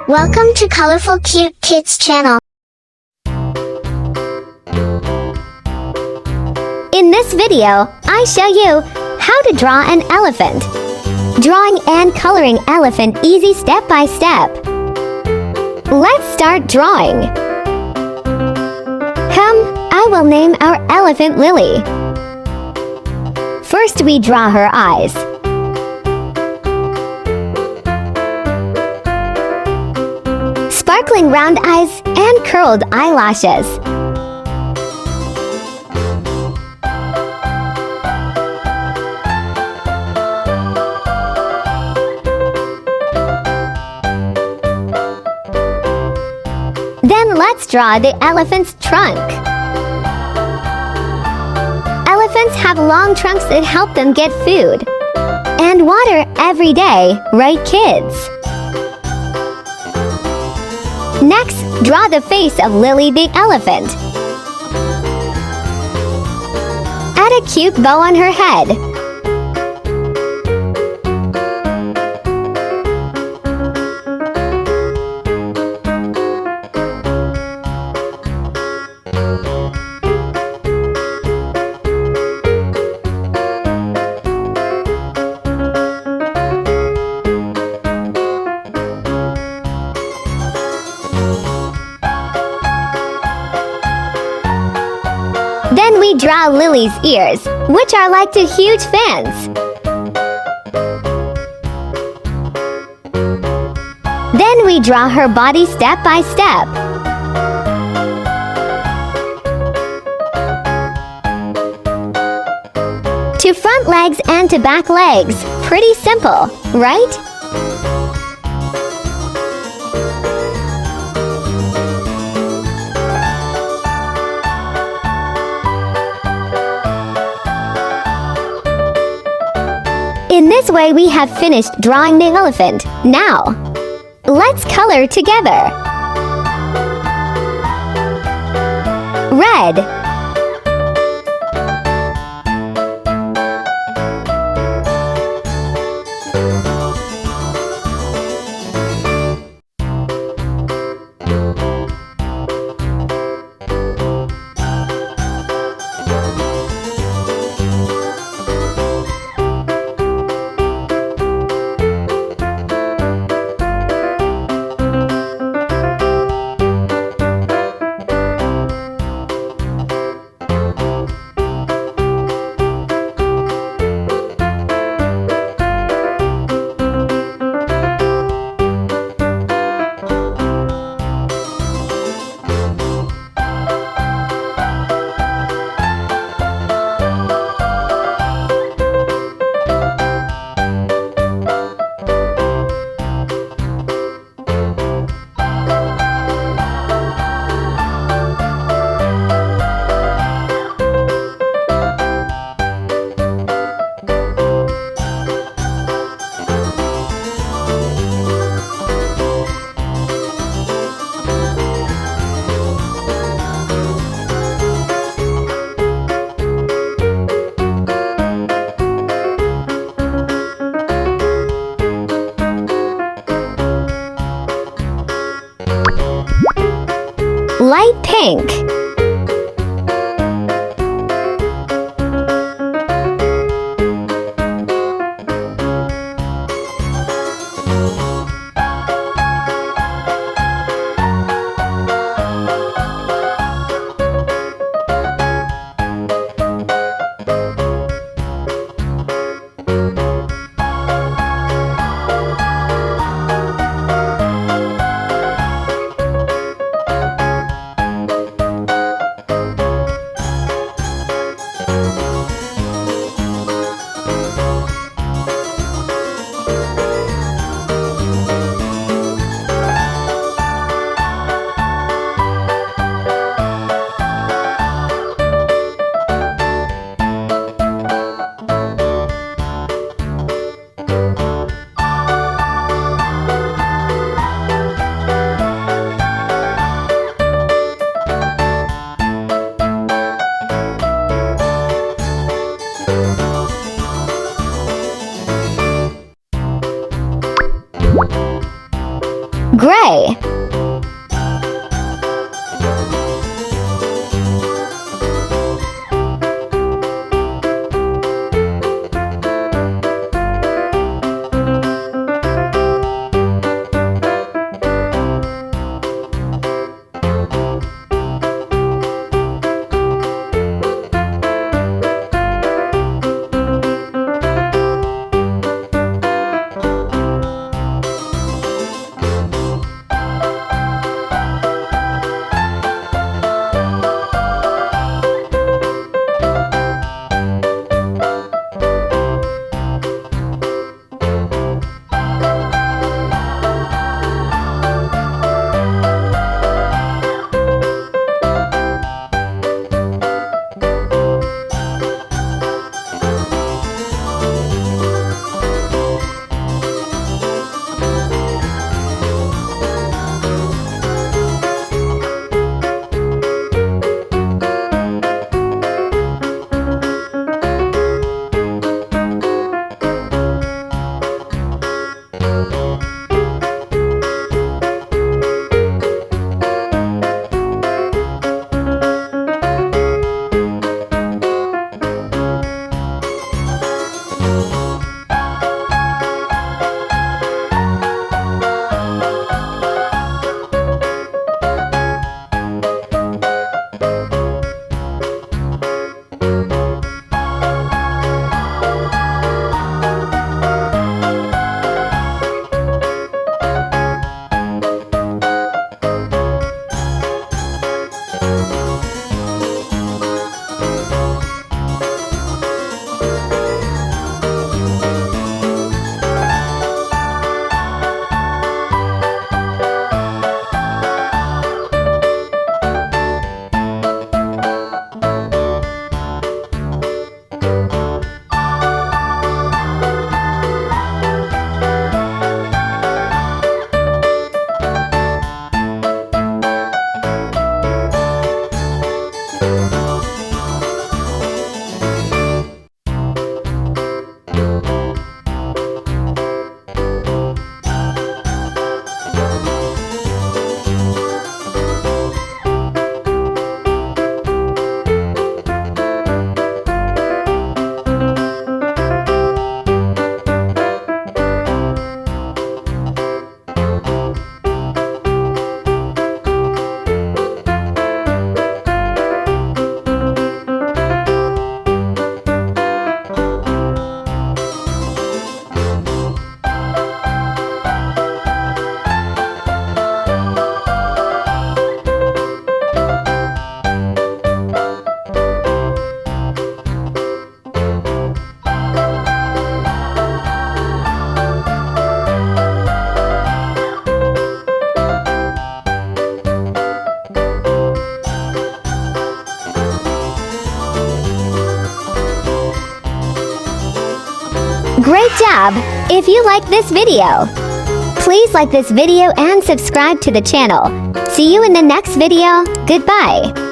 Welcome to Colorful Cute Kids Channel. In this video, I show you how to draw an elephant. Drawing and coloring elephant easy step by step. Let's start drawing. Come, I will name our elephant Lily. First we draw her eyes. Sparkling round eyes and curled eyelashes. Then let's draw the elephant's trunk. Elephants have long trunks that help them get food and water every day, right kids? Next, draw the face of Lily the elephant. Add a cute bow on her head. Then we draw Lily's ears, which are like two huge fans. Then we draw her body step by step. To front legs and to back legs. Pretty simple, right? In this way we have finished drawing the elephant. Now, let's color together. Red. Light pink. Gray. Great job! If you like this video, please like this video and subscribe to the channel. See you in the next video. Goodbye.